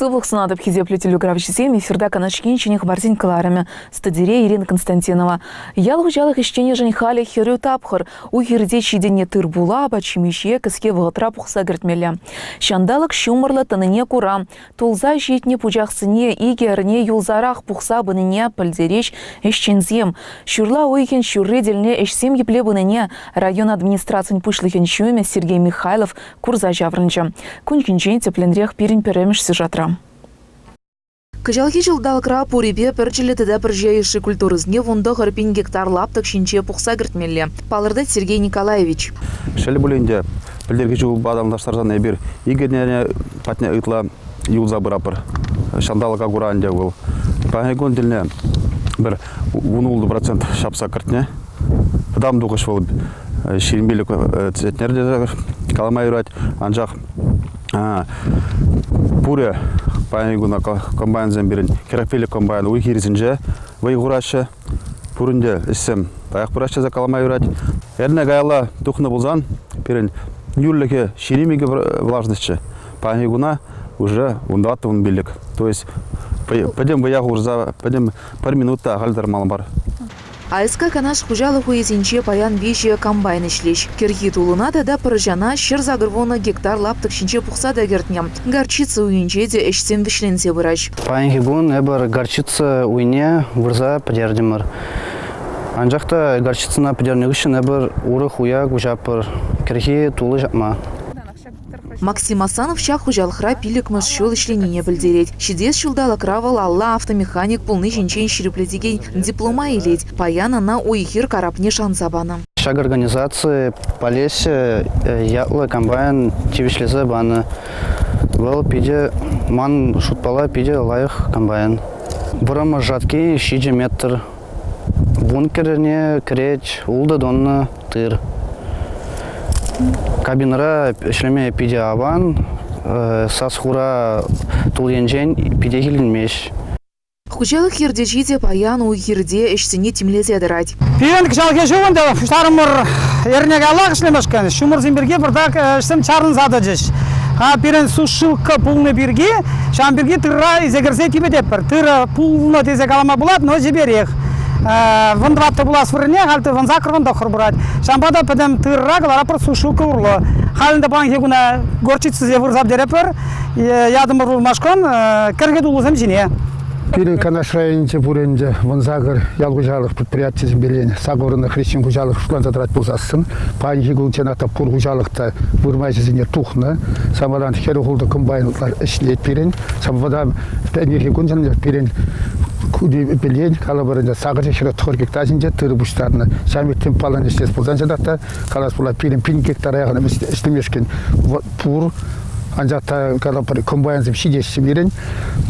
Сувых снадоб хизеплетелю гравчисем эфирда канашкинчиних барзин каларами. Стадире Ирина Константинова. Ялых жалых ищене женихали херю тапхар. У херде чидене тыр була, бачимище кыске вғытра пухса гертмелі. Шандалык шумырлы тыныне кура. Тулза жетне пучақсыне игерне юлзарақ пухса быныне пілдереч ищензем. Шурла ойген шурределне ищсем епле быныне район администрациян пушлыхен шуме Сергей Михайлов курза жаврынча. Кунчинчен тепленрех пирин перемеш сюжетра. Кыжалхи жылдалкра пуребе перчилетеде пержейши культурызне вунда 40 гектар лаптык шинче пухса гертмелле. Палырдет Сергей Николаевич. Шелі бүлінде білдерге жыл бадамдаштардан әбір егерне патне ұйтла юлза бұрапыр. Шандалыға құранде бұл. Пағайгон діліне бір 10% шапса кіртіне. Бұдам дұғыш болып шерінбелік цветнерде каламай үрәт. Анжақ пуре пағайгона комбайнзен бірін керапелі комбайн ұйхерізінже вайғырашы пурынде іссем таяқ бұрашы за каламай үрәт. Әріне ғайла тұқны бұлзан бірін юрліке шеремеге влажнышчы. Пағайгона уже ундаты он билік. То есть пойдем баяғы ұрза, пойдем пар минутта ағалдар малым бар. Айска канаш хужалых уезинче паян вещи комбайн ишлеш. Кирги тулуна да поражана щер загрвона гектар лаптык шинче пухса да гертням. Горчица уинче де эшсем вишленсе врач. Паян хигун эбер горчица уйне вырза подердимер. Анжақта горчицына подернег үшін эбер уры хуя гужапыр. Кирги тулы жапма. Максим Асанов ща хужалхра пилик мышшыл ишленіне білдерет. Шидес шылдалы кравал алла автомеханик полный жинчен шереплетеген диплома илет. Паяна на уйхир карапне шанзабаны. Шаг организации полесе ятлы комбайн тивишлезе баны. Был пиде ман шутпала пиде лайық комбайн. Бұрымы жатки шиже метр. Бункеріне кіреть улды донны тыр. Кабинара шлеме пиде аван, сасхура туленжен пиде хилинмеш. Хужалых хирдечиде паян у хирде эшсене тимлезе дырать. Пирен кшалге жуында фуштарымыр ернеге аллах шлемешкен. Шумыр зимберге бұрдак эшсем чарын зады жеш. Пирен сушылка пулны бирге, шам бирге тырра изегерсе тибе деппір. Тырра пулны тезе калама булат, но жеберех. Вандватты булас вырне, халты ванза кыргында хырбырат. Шамбада педем тырра галарапыр сушылка урлы. Халында банке гуна горчицы вырзап дерепер, ядымыр улмашкан, кірге дулузам жине. Пирен канаш районинче буренде ванзагыр ялгужалых предприятие зембелен сагорына христиан гужалых шуклан задрать булзасын. Панхи гулчената пур гужалыхта вырмайсы зине тухны. Самадан хері гулды комбайнлар ішлет пирен. Самадан энергия гунчан пирен куди белен калабарында сагыр шыра 40 гектар жинже тыры буштарны. Шамиттен палан іштес булзан жадақта калас була пирен 1000 гектар аяғына іштемешкен пур Анжақта калапары комбайнзым шидесі берін.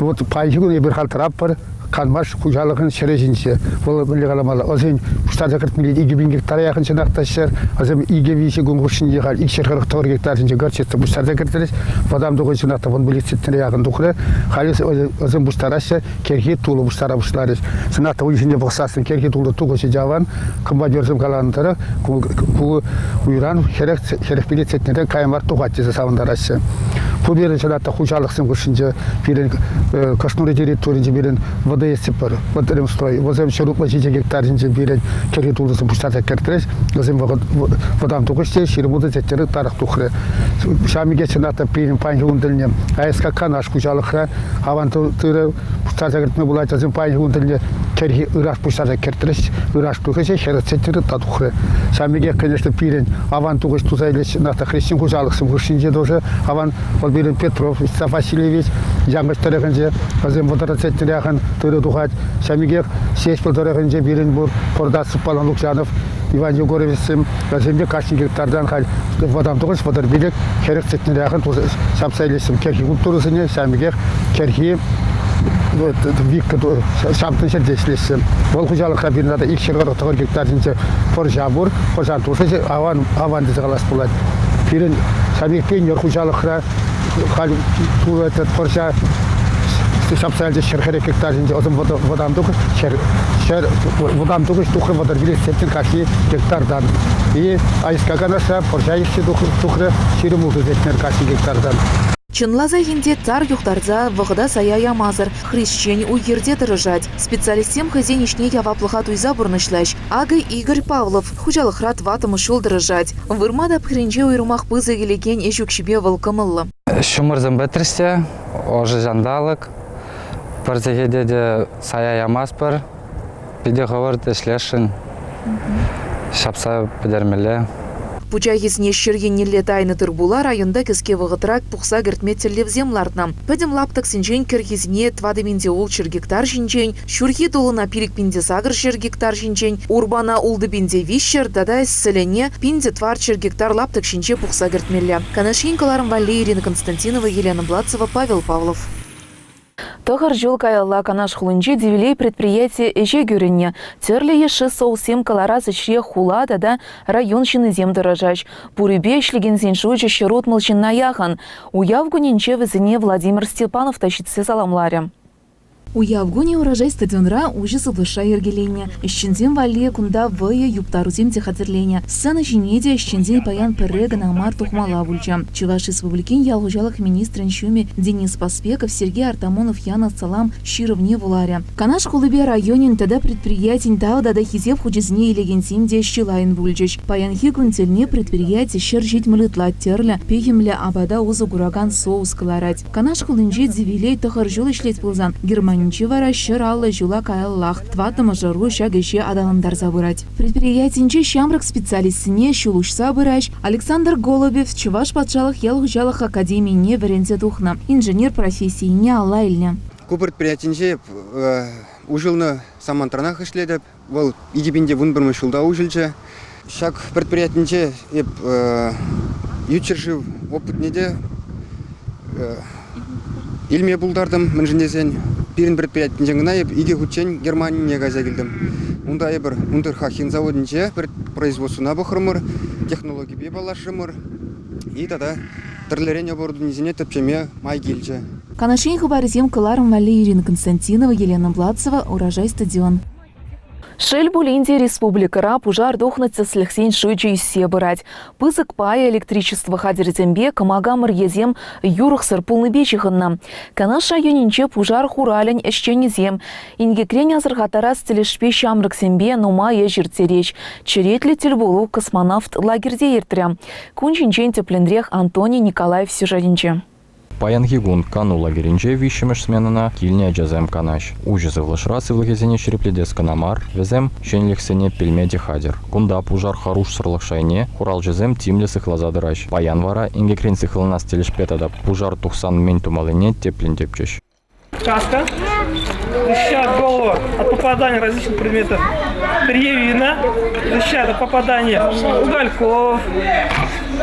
Вот пайшығын ебір қалтырап бар. Канмаш хужалығын шережінше. Бұл білі қаламалы. Озын ұштарда 40 миллион 2000 гектар яқын жинақташыр. Озын иге вейші күнгіршін еғал 240 гектар жинже горчетті бұштарда кіртіріш. Бадамды ғой жинақта бұн білексеттіне яқын дұқыры. Қалес озын бұштарашы керге тулы бұштара бұштарыш. Сынақта ойшынде бұқсасын керге тулы тұғышы жаван. Комбайнерзім қаланындары бұл ұйран херек білексеттіне кайымар тұғат жезі савындарашы. Бұл берін жинақта хужалықсын күшінже берін кашнуры территорияны берін ВДС бар, водоремстрой, возем шерупла 6 гектар жинже берен керге тулдысын пуштарда кертіреш, возем водан тұғыште, шермуды зеттері тарық тұқыры. Шамиге сенатта берен панжы ұнділіне, айысқа канаш күжалықра, аван тұғыры пуштарда кертіне бұлай жазым панжы ұнділіне керге ұраш пуштарда кертіреш, ұраш тұғыше, шерет зеттері татұқыры. Шамиге, конечно, берен аван тұғыш тұзайлы сенатта христиан күжалықсын күшінже дожы, аван берен Петров, Исаф Васильевич, жаңғыш тұрығынже, возем водород зеттері ағын тыры тухать. Шамигер сесть полторахынче берин бур Кордасов Палан Лукьянов, Иван Егоровичем, Газембек Кашин гектардан халь водам тугыз водор билек керек сетнере ағын шапсайлесім керхи культурысыне Шамигер керхи викка шамтын шердешлесім. Ол хужалыққа берін ада 2 шырғар 30 гектар жинче поржа бур, поржан турсы аван дезі қалас болады. Берін Шамигер пенер хужалыққа халь тур поржа шапсайлды шерхерек гектар жинже озым водам тугыш тухры водор билет септен каши гектардан. И айска канаша поржа ишче тухры ширымулды зетнер каши гектардан. Чынлаза хинде цар юхтарза вғыда сая ямазыр. Хрещень уйгерде дырыжать. Специалистем хазен ишне яваплыха туйза бурнышлаш. Ага Игорь Павлов. Хужалыхрат ватымы шул дырыжать. Вырмада пхренже уйрумах пызы келеген ешукшибе вылкымылы. Шумырзым бітірсе, ожы жандалық. Бірдегеде де сая ямаспыр. Биде ғывырд ішлешін. Шапса бідермелі. Пучагисне шергеннелле тайны тырбула районда кіске вғытрак пухса гертметеллев землартна. Пәдім лаптық сінжен кіргізіне твадымінде ол шергектар жинжен, шүрхи толына пирик пинде сагыр шергектар жинжен, урбана улды бинде вишер, дада селене пинде твар шергектар лаптық шинче пухса гертмелле. Канашинкаларым Валерия Ирина Константинова, Елена Бладцева, Павел Павлов. Тахар жол каялла канаш хулынче дивилей предприятие эже гюренне. Терле еші соусем калара зачре хула да район шинызем дырыжач. Пурыбе шлеген зеншу жешерот молчын наяхан. Уявгу ненче візіне Владимир Степанов тащитсе саламларе. Уявгуне урожай стадионра уже соблыша ергелене. Ищензем вале кунда вые юптарузем техадерлене. Сцена жинеде ищензем паян перега на мар тухмала вульча. Чуваш республикин ялгужалых министрен шуме Денис Паспеков, Сергей Артамонов, Яна Салам, Шировне Вуларя. Канаш хулыбе районин тогда предприятий тау да хизев худизне и легензим де щилайн вульчач. Паян хигунцельне предприятие щержить млытла терля, пехемля абада уза гураган соус каларать. Канаш хулынжи дивилей тахар жол ишлет пылзан. Германия Чивара щералла жула каяллах, тватама жару шагеше адаландар забырать. Предприятинче шамрак специалистине шулушса бырач Александр Голубев чуваш патшалых ялгужалых академии не верензе духна. Инженер профессии не аллайльня. Ку предприятинче ужылны самантранах ишледіп, ол игибинде вунбірмі шулда ужылчы. Шак предприятинче ючершив опытнеде илме булдардым мінжіндесен. Пирин предприятие жеңна иге хучен Германия газа келдим. Унда бир унтырха хин заводинче производствуна бахырмыр, технология бе балашымыр. И тада тірлерен оборудованиене тепчеме май келче. Канашин хабаризем каларым Валерия Ирина Константинова, Елена Бладцева, урожай стадион. Шель Булинде республикара пужар дохнаться слехсень шуйчи из себырать. Пызык пая электричество хадерзембе камагамыр езем юрых сырпулны бечихынна. Канаш районинче пужар хуралень эшченезем. Ингекрень азырхатара стелешпе шамрык сембе нума ежиртереч. Черетли тельбулу космонавт лагерде ертря. Кунчинчен тепленрех Антоний Николаев сюжетинче. Паянхигун кану лагеринче вишемеш сменана кильня джазем канаш. Ужизы влышрасы в лагезине черепледес канамар, везем щенлихсене пельмеди хадер. Кунда пужар харуш сырлышайне, хурал джазем тимлесых лазадыраш. Паян вара ингекрин сыхлнас телешпетада пужар тухсан мень тумалыне теплен тепчеш. Каска, защищает голову от попадания различных предметов. Перьевина защищает от попадания угольков,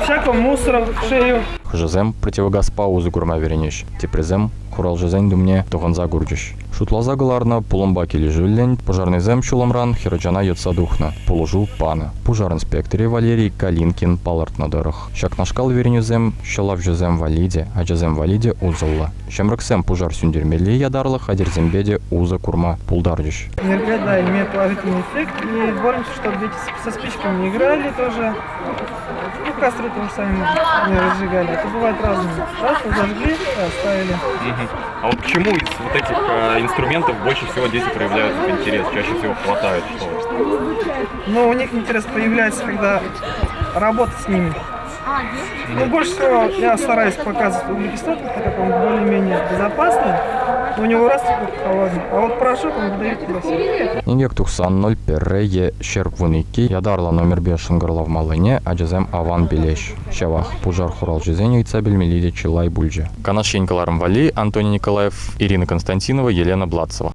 всякого мусора в шею. Жизем противогаз паузы гурма веренеш. Тепрезем хурал жизен думне тоғанза гурджеш. Шутлаза галарна пулымба кележуллен, пожарный зем чуламран хираджана йотса духна. Положу пана. Пожар инспекторе Валерий Калинкин паларт на дорах. Шак нашкал веренюзем, щалав жизем валиде, а жизем валиде узалла. Шемраксем пожар сюндермели ядарлы хадерзембеде уза курма пулдардиш. Мероприятие, да, имеет положительный эффект. И боремся, чтобы дети со спичками не играли тоже. Ну, костры тоже сами не разжигали. Это бывает разные. Раз, зажгли, оставили. А вот к чему из вот этих инструментов больше всего дети проявляют интерес? Чаще всего хватает что? Но у них интерес появляется, когда работать с ними. Но больше всего я стараюсь показывать углекислотный, так как он более-менее безопасный. Но у него раз холодный, а вот порошок он выдает для всех. Ингек тухсан 0 перреге шерпвуники ядарла номер 5 шынгырлав малыне, а джазем аван белеш. Шавах пужар хурал жизенью и цабель мелиде чилай бульже. Канашенькаларым Вали, Антоний Николаев, Ирина Константинова, Елена Бладцева.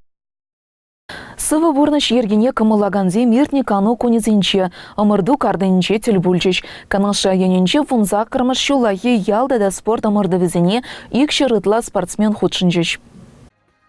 Сывы бурныш ергене кымылаганзе миртне кану конезинче, ымырду кардынче тюльбульчич. Канаша яненче фунза кырмыш шулайы ялда да спорт ымырды везене ик шырытла спортсмен худшынчич.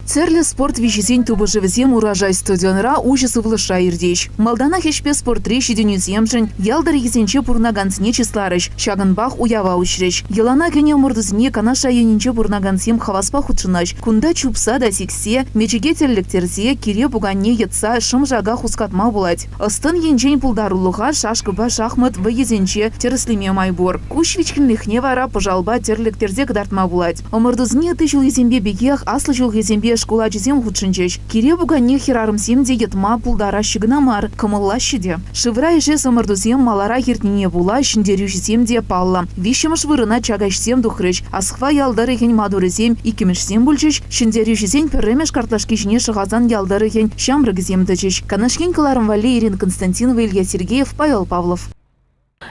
Церли спорт вещесень тубажевзем урожай стадионра ужасы влыша ирдеч. Малдана хешпе спорт речи денюземшин, ялдар езенче пурнагансне числарыш, шагынбах уява учреш. Елана кене мордызне канаша енинче пурнагансем хаваспа худшынаш. Кунда чупса да сиксе, мечеге теллектерзе, кире буганне етса шым жага хускатма булать. Ыстын енчен пулдарулыға шашкыба шахмат в езенче тереслеме майбор. Кушвичкінліхне вара пожалба терлектерзе кдартма булать. Омырдызне ты жыл езембе бегех, аслы жыл езембе школа жезем худшынчеш. Кире буганне хирарымсем де етма пулдара шыгынамар, кымылла шиде. Шывра иже самырдузем малара ертнине була, шиндерю жезем де палла. Вишемыш вырына чагашсем духрыч, асхва ялдары хен мадурызем икемешсем бульчеш, шиндерю жезен перремеш картлашки жіне шығазан ялдары хен шамрыгзем дычеш. Канашкен каларым вали Ирина Константинова, Илья Сергеев, Павел Павлов.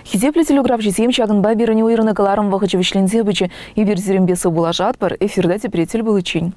Хизепле телеграф жезем чагынба беріне ойрыны каларым вахычевишлензе бычы и верзерембесі булажат бар, эфирда тепретел был учень.